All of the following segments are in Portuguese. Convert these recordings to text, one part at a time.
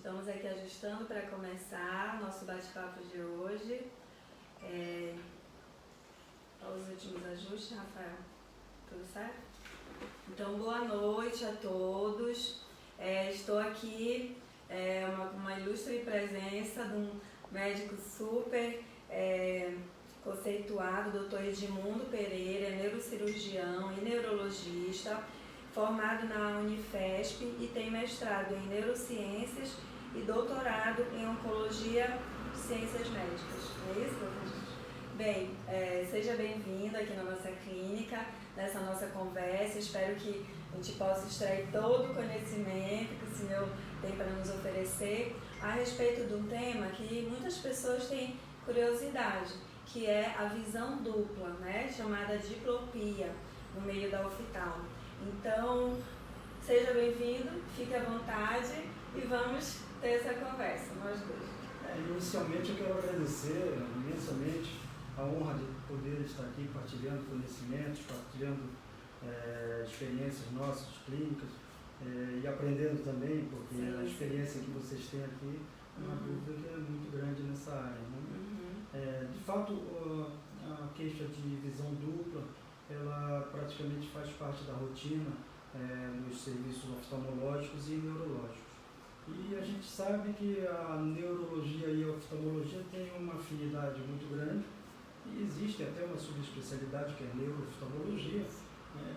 Estamos aqui ajustando para começar nosso bate-papo de hoje. Os últimos ajustes, Rafael? Tudo certo? Então, boa noite a todos. Estou aqui, uma ilustre presença de um médico super conceituado, Dr. Edmundo Pereira, neurocirurgião e neurologista, formado na Unifesp e tem mestrado em neurociências e doutorado em oncologia e ciências médicas. É isso, doutor? Bem, seja bem-vindo aqui na nossa clínica, nessa nossa conversa. Espero que a gente possa extrair todo o conhecimento que o senhor tem para nos oferecer a respeito de um tema que muitas pessoas têm curiosidade, que é a visão dupla, né, chamada diplopia, no meio da oftalmo. Então, seja bem-vindo, fique à vontade e vamos ter essa conversa, nós dois. Inicialmente eu quero agradecer imensamente a honra de poder estar aqui partilhando conhecimentos, partilhando experiências nossas clínicas e aprendendo também, porque Sim, a experiência que vocês têm aqui é uma dúvida que é muito grande nessa área, né? De fato, a queixa de visão dupla, ela praticamente faz parte da rotina dos serviços oftalmológicos e neurológicos. E a gente sabe que a neurologia e a oftalmologia têm uma afinidade muito grande e existe até uma subespecialidade que é neurooftalmologia, né,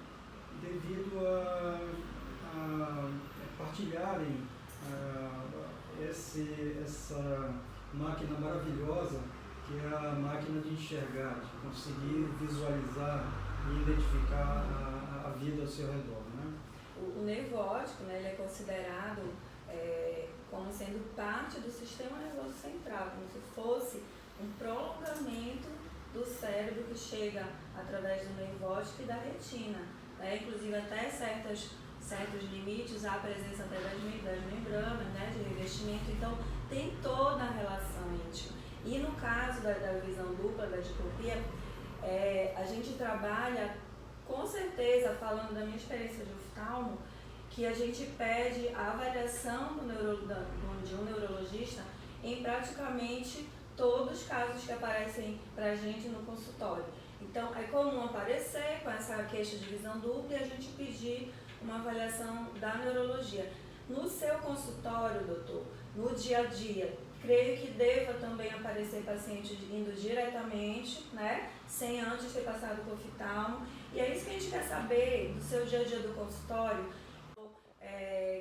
devido a partilharem essa máquina maravilhosa que é a máquina de enxergar, de conseguir visualizar e identificar a vida ao seu redor, né? O nervo óptico, né, ele é considerado como sendo parte do sistema nervoso central, como se fosse um prolongamento do cérebro que chega através do nervo óptico e da retina, né? Inclusive até certos limites, há a presença até das membranas, né, de revestimento, então tem toda a relação íntima. E no caso da visão dupla, da diplopia, a gente trabalha, com certeza, falando da minha experiência de oftalmo, que a gente pede a avaliação de um neurologista em praticamente todos os casos que aparecem para a gente no consultório. Então, é comum aparecer com essa queixa de visão dupla e a gente pedir uma avaliação da neurologia. No seu consultório, doutor, no dia a dia, creio que deva também aparecer paciente indo diretamente, né, sem antes ter passado por oftalmo. E é isso que a gente quer saber do seu dia a dia do consultório,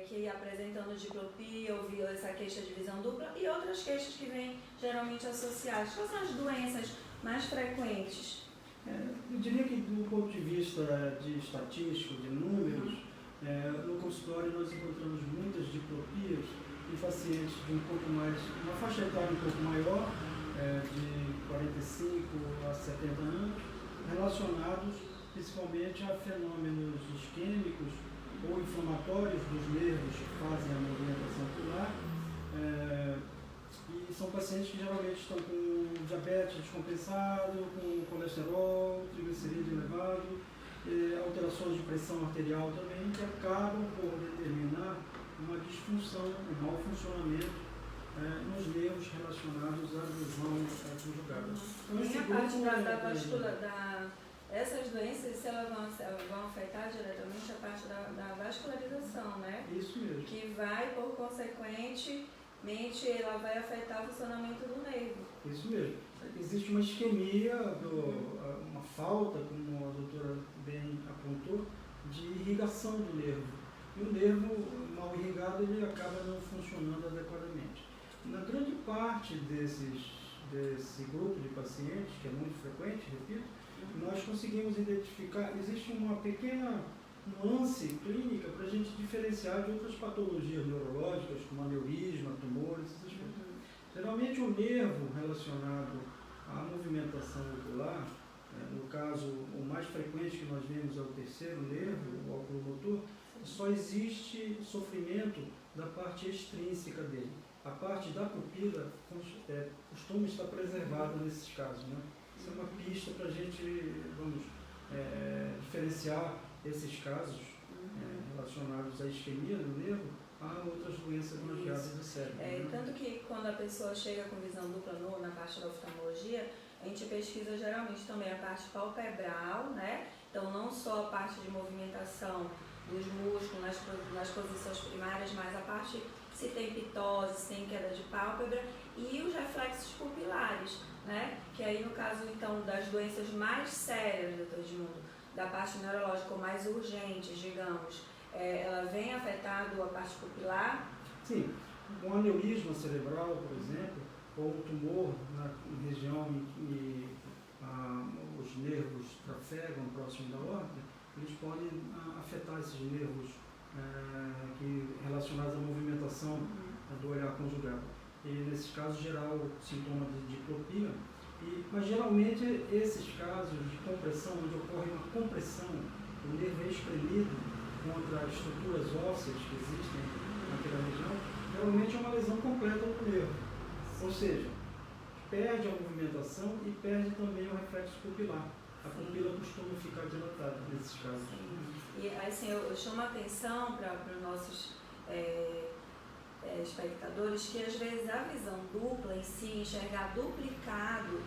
que apresentando diplopia, ouviu essa queixa de visão dupla e outras queixas que vêm geralmente associadas. Quais são as doenças mais frequentes? Eu diria que do ponto de vista de estatístico, de números, no consultório nós encontramos muitas diplopias em pacientes de uma faixa etária um pouco maior, de 45 a 70 anos, relacionados principalmente a fenômenos isquêmicos ou inflamatórios dos nervos que fazem a movimentação ocular. E são pacientes que geralmente estão com diabetes descompensado, com colesterol, triglicerídeo elevado, alterações de pressão arterial também, que acabam por determinar uma disfunção, um mau funcionamento nos nervos relacionados à visão conjugada. Então, essas doenças, elas vão afetar diretamente a parte da vascularização, né? Isso mesmo. Que vai, por consequentemente, ela vai afetar o funcionamento do nervo. Isso mesmo. Existe uma isquemia, uma falta, como a doutora bem apontou, de irrigação do nervo. E o nervo mal irrigado, ele acaba não funcionando adequadamente. Na grande parte desse grupo de pacientes, que é muito frequente, repito, nós conseguimos identificar, existe uma pequena nuance clínica para a gente diferenciar de outras patologias neurológicas, como aneurisma, tumores, essas coisas. Geralmente o nervo relacionado à movimentação ocular, no caso o mais frequente que nós vemos é o terceiro nervo, o oculomotor, só existe sofrimento da parte extrínseca dele. A parte da pupila costuma estar preservada nesses casos, né? Isso é uma pista para a gente, diferenciar esses casos relacionados à isquemia do nervo a outras doenças bronquiais do cérebro. Tanto que quando a pessoa chega com visão dupla na parte da oftalmologia, a gente pesquisa geralmente também a parte palpebral, né? Então não só a parte de movimentação dos músculos nas posições primárias, mas a parte se tem pitose, se tem queda de pálpebra e os reflexos pupilares, né? Que aí no caso então das doenças mais sérias, doutor Edmundo, da parte neurológica ou mais urgentes, digamos, ela vem afetando a parte pupilar? Sim, um aneurisma cerebral, por exemplo, ou um tumor na região em que os nervos trafegam próximo da órbita, eles podem afetar esses nervos relacionados à movimentação do olhar conjugado. E nesses casos gerar o sintoma de diplopia. Mas geralmente esses casos de compressão, onde ocorre uma compressão, o nervo é espremido contra as estruturas ósseas que existem naquela região, geralmente é uma lesão completa do nervo. Ou seja, perde a movimentação e perde também o reflexo pupilar. A pupila costuma ficar dilatada nesses casos. E assim, eu chamo a atenção para os nossos espectadores que às vezes a visão dupla em si, enxergar duplicado,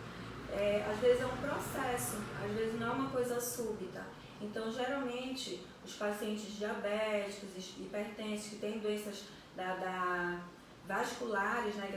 às vezes é um processo, às vezes não é uma coisa súbita. Então, geralmente, os pacientes diabéticos, hipertensos, que têm doenças vasculares, né,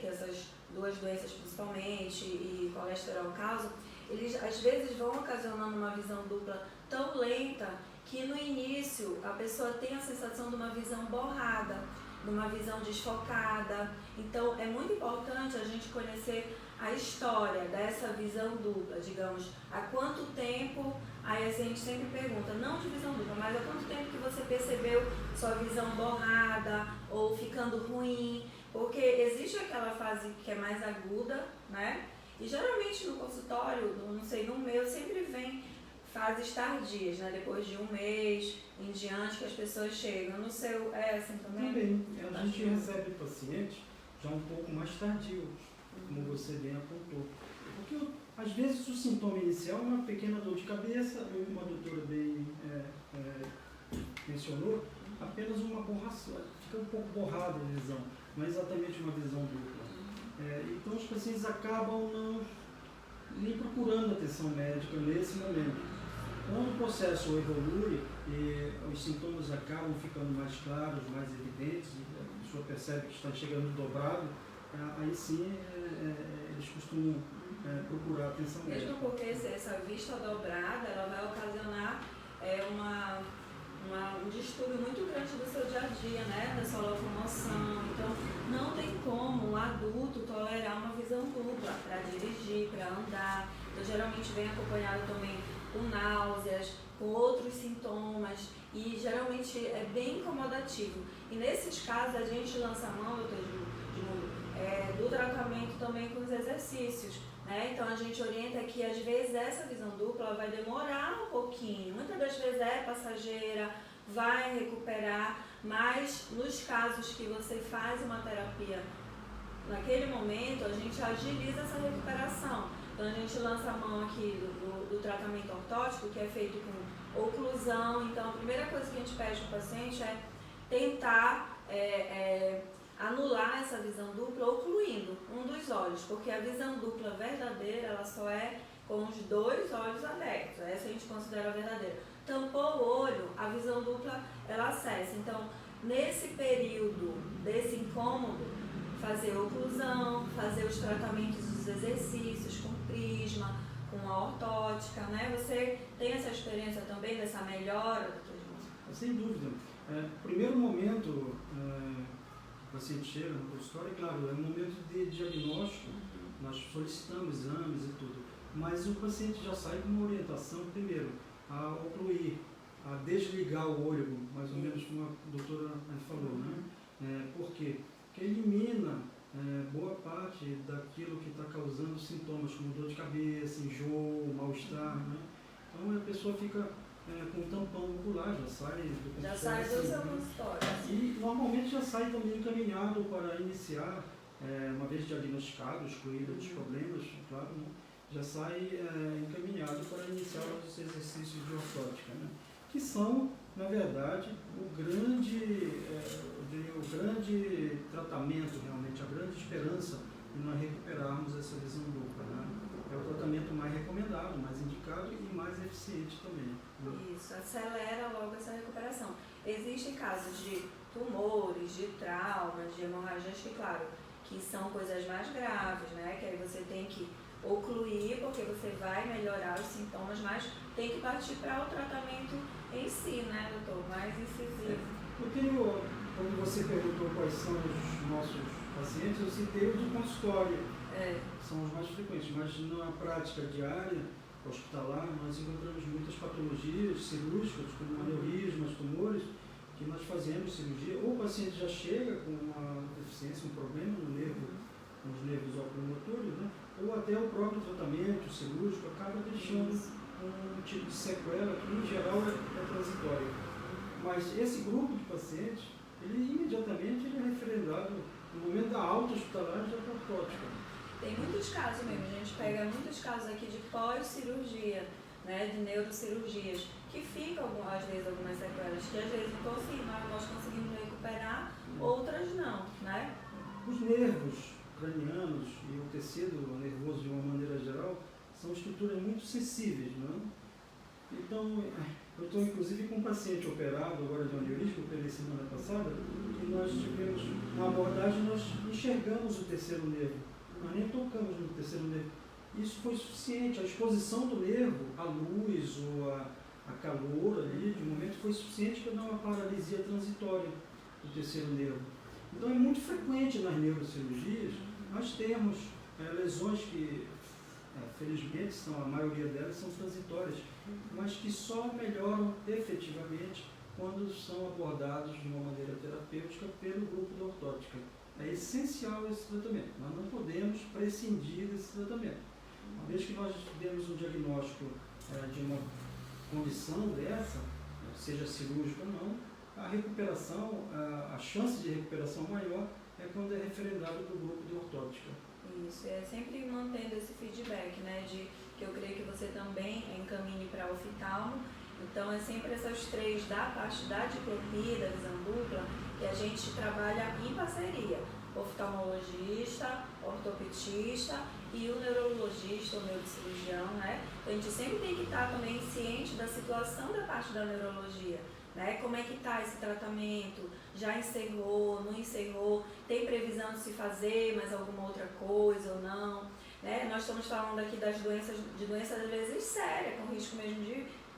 que essas duas doenças principalmente, e colesterol causam, eles às vezes vão ocasionando uma visão dupla tão lenta que no início a pessoa tem a sensação de uma visão borrada, de uma visão desfocada. Então é muito importante a gente conhecer a história dessa visão dupla, digamos, há quanto tempo, aí a gente sempre pergunta, não de visão dupla, mas há quanto tempo que você percebeu sua visão borrada ou ficando ruim, porque existe aquela fase que é mais aguda, né? E geralmente no consultório, não sei, no meu sempre vem fases tardias, né? Depois de um mês em diante que as pessoas chegam. No seu é assim também? Também. A gente recebe o paciente já um pouco mais tardio, como você bem apontou. Porque às vezes o sintoma inicial é uma pequena dor de cabeça, como a doutora bem mencionou, apenas uma borração, fica um pouco borrada a visão, não é exatamente uma visão dupla. Então os pacientes acabam não nem procurando atenção médica nesse momento. Quando o processo evolui e os sintomas acabam ficando mais claros, mais evidentes, a pessoa percebe que está chegando dobrado, aí sim eles costumam procurar atenção médica. Mesmo porque essa vista dobrada, ela vai ocasionar um distúrbio muito grande do seu dia a dia, né? Da sua locomoção. Então, não tem como um adulto tolerar uma visão dupla para dirigir, para andar. Então, geralmente vem acompanhado também com náuseas, com outros sintomas e geralmente é bem incomodativo. E nesses casos, a gente lança a mão, doutor Edmundo, do tratamento também com os exercícios. Né? Então a gente orienta que às vezes essa visão dupla vai demorar um pouquinho, muitas das vezes é passageira, vai recuperar, mas nos casos que você faz uma terapia naquele momento, a gente agiliza essa recuperação. Então a gente lança a mão aqui do tratamento ortótico, que é feito com oclusão. Então a primeira coisa que a gente pede para o paciente é tentar anular essa visão dupla ocluindo um dos olhos, porque a visão dupla verdadeira ela só é com os dois olhos abertos, essa a gente considera verdadeira. Tampou o olho, a visão dupla ela cessa. Então, nesse período desse incômodo, fazer oclusão, fazer os tratamentos dos exercícios com prisma, com a ortótica, né? Você tem essa experiência também dessa melhora, doutor Edmundo? Sem dúvida. Primeiro momento, o paciente chega no consultório, claro, é um momento de diagnóstico, nós solicitamos exames e tudo, mas o paciente já sai com uma orientação, primeiro, a ocluir, a desligar o olho, mais ou menos como a doutora falou, né? Por quê? Porque elimina boa parte daquilo que está causando sintomas como dor de cabeça, enjoo, mal-estar, né? Então a pessoa fica com um tampão ocular, já sai do consultório. Já sai do seu consultório. E normalmente já sai também encaminhado para iniciar, uma vez diagnosticado, excluído os problemas, claro, né? Já sai encaminhado para iniciar os exercícios de ortótica, né? Que são Na verdade, o grande tratamento, realmente, a grande esperança de nós recuperarmos essa visão dupla, né? É o tratamento mais recomendado, mais indicado e mais eficiente também. Né? Isso, acelera logo essa recuperação. Existem casos de tumores, de traumas, de hemorragias que, claro, que são coisas mais graves, né? Que aí você tem que ocluir, porque você vai melhorar os sintomas, mas tem que partir para o tratamento em si, né, doutor? Mais incisivo. Quando você perguntou quais são os nossos pacientes, eu citei o de consultório. São os mais frequentes, mas na prática diária, hospitalar, nós encontramos muitas patologias cirúrgicas, como aneurismas, tumores, que nós fazemos cirurgia, ou o paciente já chega com uma deficiência, um problema no nervo, nos nervos oculomotores, né? Ou até o próprio tratamento cirúrgico acaba deixando um tipo de sequela que, em geral, é transitório. Mas esse grupo de pacientes, ele imediatamente é referendado no momento da alta hospitalar já para ortótica. Tem muitos casos mesmo, a gente pega muitos casos aqui de pós-cirurgia, né, de neurocirurgias, que ficam, às vezes, algumas sequelas, que às vezes nós conseguimos recuperar, outras não, né? Os nervos cranianos e o tecido nervoso, de uma maneira geral, são estruturas muito sensíveis, não é? Então, eu estou inclusive com um paciente operado agora de aneurisma, eu operei semana passada, e nós tivemos uma abordagem, nós enxergamos o terceiro nervo, nós nem tocamos no terceiro nervo. Isso foi suficiente, a exposição do nervo, a luz ou a calor ali, de momento, foi suficiente para dar uma paralisia transitória do terceiro nervo. Então é muito frequente nas neurocirurgias nós temos lesões que, felizmente, a maioria delas são transitórias, mas que só melhoram efetivamente quando são abordados de uma maneira terapêutica pelo grupo da ortótica. É essencial esse tratamento, nós não podemos prescindir desse tratamento. Uma vez que nós demos um diagnóstico de uma condição dessa, seja cirúrgica ou não, a recuperação, a chance de recuperação maior é quando é referendado do grupo de ortótica. Isso, é sempre mantendo esse feedback, né, que eu creio que você também encaminhe para o oftalmo. Então, é sempre essas três, da parte da diplopia, da visão dupla, que a gente trabalha em parceria. Oftalmologista, ortopedista e o neurologista, o neurocirurgião, né? Então, a gente sempre tem que estar também ciente da situação da parte da neurologia, né? Como é que está esse tratamento? Já encerrou, não encerrou? Tem previsão de se fazer mais alguma outra coisa ou não? Né? Nós estamos falando aqui das doenças às vezes sérias, com risco mesmo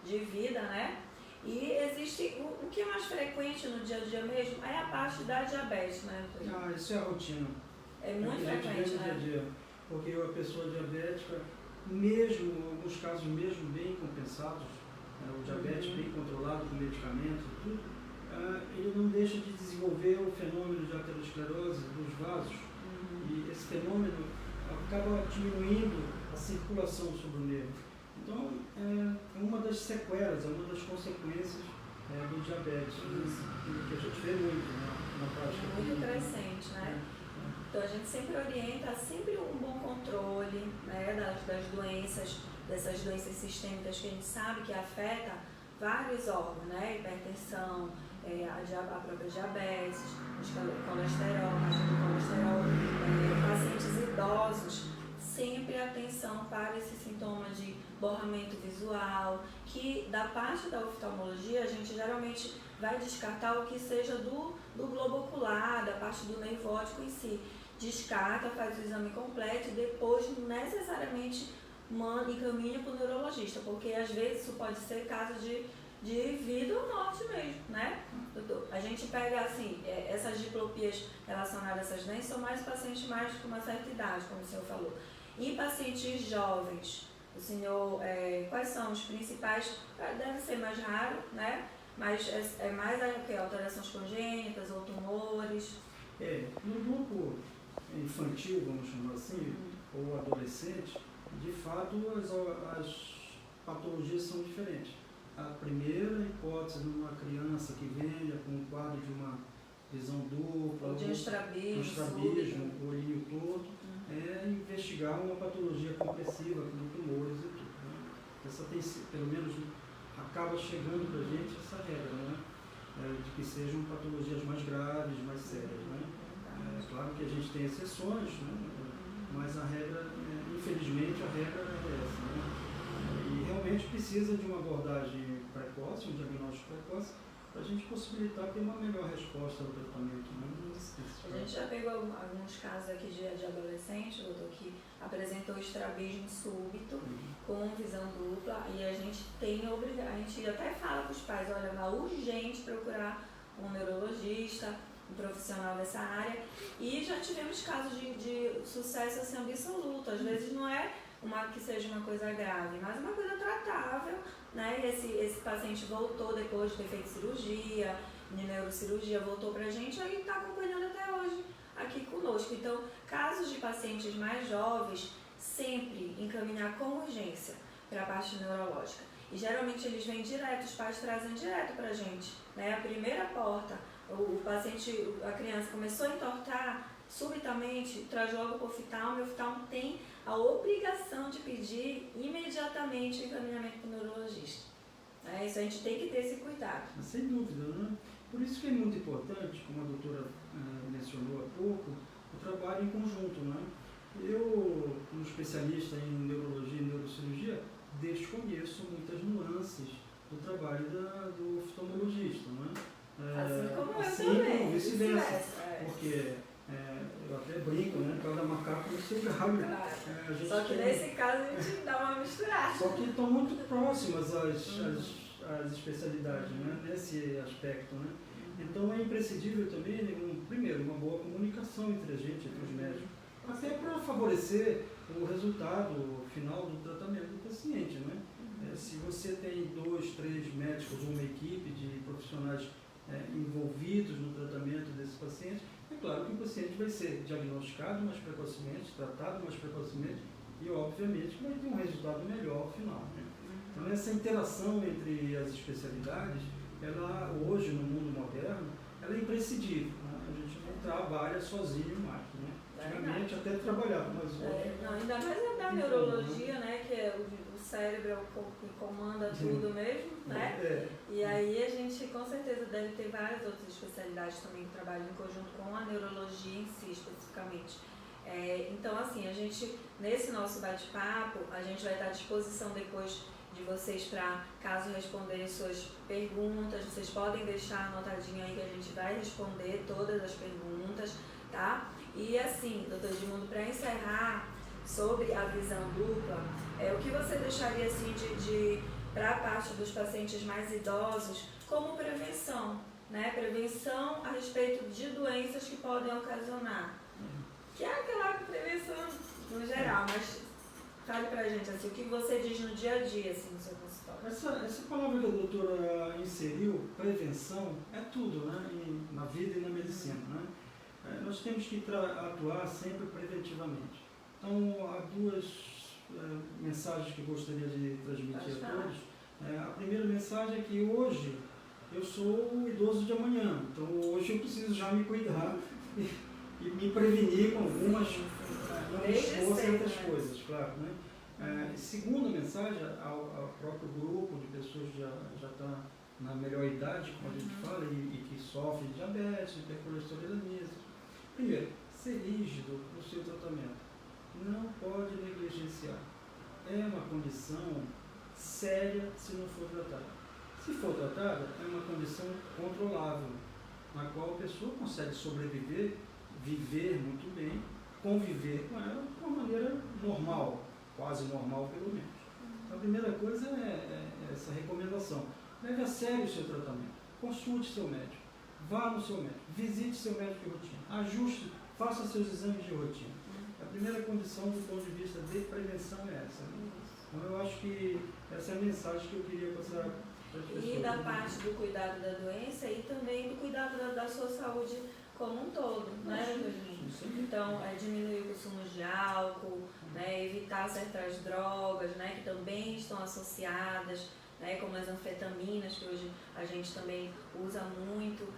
de vida, né? E existe, o que é mais frequente no dia a dia mesmo é a parte da diabetes, né? Isso é a rotina. É muito frequente, né? Dia a dia, porque a pessoa diabética, mesmo, em alguns casos mesmo bem compensados, o diabetes bem controlado com medicamentos e tudo, ele não deixa de desenvolver o fenômeno de aterosclerose dos vasos. E esse fenômeno acaba diminuindo a circulação sobre o nervo. Então, é uma das sequelas, é uma das consequências do diabetes, que a gente vê muito na prática. Muito crescente, né? Então, a gente sempre orienta sempre um bom controle, né, das doenças, dessas doenças sistêmicas que a gente sabe que afeta vários órgãos, né? Hipertensão, a própria diabetes, colesterol, pacientes idosos, sempre atenção para esse sintoma de borramento visual, que da parte da oftalmologia a gente geralmente vai descartar o que seja do globo ocular, da parte do nervo óptico em si. Descarta, faz o exame completo e depois necessariamente encaminha para o neurologista, porque às vezes isso pode ser caso de vida ou morte mesmo, né, doutor? A gente pega, assim, essas diplopias relacionadas a essas doenças são mais pacientes mais com uma certa idade, como o senhor falou. E pacientes jovens, o senhor, quais são os principais? Deve ser mais raro, né? Mas é mais alterações congênitas ou tumores? No grupo infantil, vamos chamar assim, ou adolescente, de fato as patologias são diferentes. A primeira hipótese numa criança que venha com um quadro de uma visão dupla, de um estrabismo, o olhinho todo, é investigar uma patologia compressiva, como tumores e tudo. Né? Essa tem, pelo menos, acaba chegando para a gente essa regra, né? de que sejam patologias mais graves, mais sérias, né? É claro que a gente tem exceções, né? Mas a regra, infelizmente, a regra é essa, né? E realmente precisa de uma abordagem precoce, um diagnóstico precoce, para a gente possibilitar ter uma melhor resposta ao tratamento, né? A gente já pegou alguns casos aqui de adolescente, doutor, que apresentou estrabismo súbito, com visão dupla, e a gente a gente até fala para os pais, olha, é urgente procurar um neurologista, um profissional dessa área, e já tivemos casos de sucesso assim, absoluto. Às vezes não é que seja uma coisa grave, mas uma coisa tratável, né? E esse paciente voltou depois de ter feito cirurgia, de neurocirurgia, voltou pra gente, aí está acompanhando até hoje aqui conosco. Então, casos de pacientes mais jovens, sempre encaminhar com urgência para a parte neurológica. E geralmente eles vêm direto, os pais trazem direto pra gente, né? A primeira porta, o paciente, a criança começou a entortar, subitamente traz logo para o oftalmo, e o oftalmo tem a obrigação de pedir imediatamente o encaminhamento para o neurologista. Isso a gente tem que ter esse cuidado. Sem dúvida, né? Por isso que é muito importante, como a doutora mencionou há pouco, o trabalho em conjunto, né? Eu, como especialista em neurologia e neurocirurgia, desconheço muitas nuances do trabalho do oftalmologista, né? Assim como eu assim também. Como vice-versa. Porque eu até brinco, né? Cada macaco no seu galho. Claro. Só que nesse caso a gente dá uma misturada. Só que estão muito próximas as especialidades, né? Nesse aspecto, né? Então é imprescindível também, primeiro, uma boa comunicação entre a gente, entre os médicos, até para favorecer o resultado final do tratamento do paciente, né? Se você tem 2, 3 médicos ou uma equipe de profissionais envolvidos no tratamento desse paciente, é claro que o paciente vai ser diagnosticado mais precocemente, tratado mais precocemente e, obviamente, vai ter um resultado melhor ao final, né? Então, essa interação entre as especialidades, ela, hoje, no mundo moderno, ela é imprescindível, né? A gente não trabalha sozinho mais, né? Antigamente até trabalhava, mas hoje... ainda mais da neurologia, né? Que é o cérebro é o corpo que comanda tudo mesmo, né? E aí a gente com certeza deve ter várias outras especialidades também que trabalham em conjunto com a neurologia em si, especificamente. Então, assim, a gente, nesse nosso bate-papo, a gente vai estar à disposição depois de vocês para, caso responderem suas perguntas, vocês podem deixar anotadinho aí que a gente vai responder todas as perguntas, tá? E assim, doutor Edmundo, para encerrar sobre a visão dupla, o que você deixaria assim para a parte dos pacientes mais idosos como prevenção, né? Prevenção a respeito de doenças que podem ocasionar. Que é aquela prevenção no geral, mas fale pra gente assim, o que você diz no dia a dia assim, no seu consultório. Essa palavra que a doutora inseriu, prevenção, é tudo, né? Na vida e na medicina, né? Nós temos que atuar sempre preventivamente. Então, há duas mensagens que eu gostaria de transmitir a todos. A primeira mensagem é que hoje eu sou o idoso de amanhã, então hoje eu preciso já me cuidar e me prevenir com algumas esforços e outras coisas, claro, né? Segunda mensagem, ao próprio grupo de pessoas que já está na melhor idade, como a gente fala, e que sofrem de diabetes, hipercolesterolemia. Primeiro, ser rígido no seu tratamento. Não pode negligenciar. É uma condição séria se não for tratada. Se for tratada, é uma condição controlável, na qual a pessoa consegue sobreviver, viver muito bem, conviver com ela de uma maneira normal, quase normal pelo menos. A primeira coisa é essa recomendação. Leve a sério o seu tratamento. Consulte seu médico. Vá no seu médico. Visite seu médico de rotina. Ajuste, faça seus exames de rotina. A primeira condição do ponto de vista de prevenção é essa. Né? Então eu acho que essa é a mensagem que eu queria passar para as pessoas. E da parte do cuidado da doença e também do cuidado da sua saúde como um todo, né, doutor? Então, diminuir o consumo de álcool, né, evitar certas drogas, né, que também estão associadas, né, como as anfetaminas, que hoje a gente também usa muito,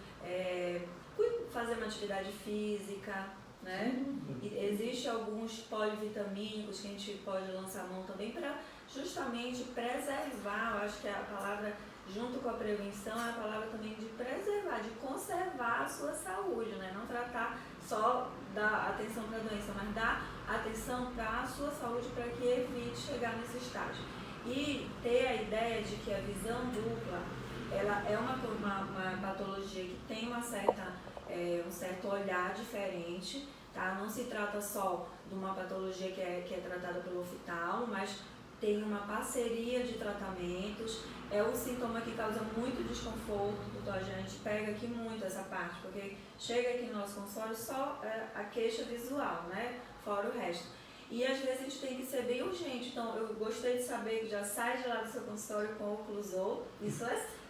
fazer uma atividade física, né? E existe alguns polivitamínicos que a gente pode lançar mão também para justamente preservar, eu acho que a palavra junto com a prevenção, é a palavra também de preservar, de conservar a sua saúde, né? Não tratar só da atenção para a doença, mas dar atenção para a sua saúde para que evite chegar nesse estágio. E ter a ideia de que a visão dupla, ela é uma patologia que tem um certo olhar diferente, tá? Não se trata só de uma patologia que é tratada pelo oftalmo, mas tem uma parceria de tratamentos. É um sintoma que causa muito desconforto, doutor. A gente pega aqui muito essa parte, porque chega aqui no nosso consultório só a queixa visual, né? Fora o resto. E às vezes a gente tem que ser bem urgente. Então, eu gostei de saber que já sai de lá do seu consultório com oclusor. Isso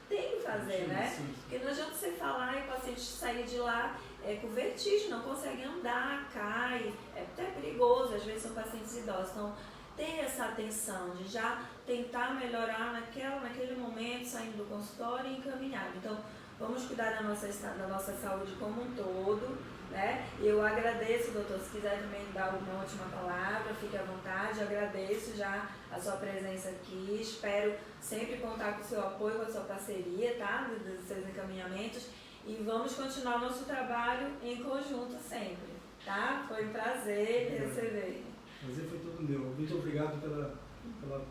tem que fazer, né? Porque não adianta você falar e o paciente sair de lá com vertigem, não consegue andar, cai. É até perigoso, às vezes são pacientes idosos. Então, ter essa atenção de já tentar melhorar naquele momento, saindo do consultório e encaminhado. Então, vamos cuidar da nossa saúde como um todo, né? Eu agradeço, doutor, se quiser também dar uma última palavra, fique à vontade. Eu agradeço já a sua presença aqui, espero sempre contar com o seu apoio, com a sua parceria, tá? Dos seus encaminhamentos, e vamos continuar nosso trabalho em conjunto sempre, tá? Foi um prazer receber. O prazer foi todo meu. Muito obrigado pela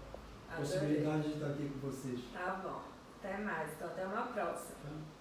possibilidade de estar aqui com vocês. Tá bom. Até mais. Então, até uma próxima. Tá?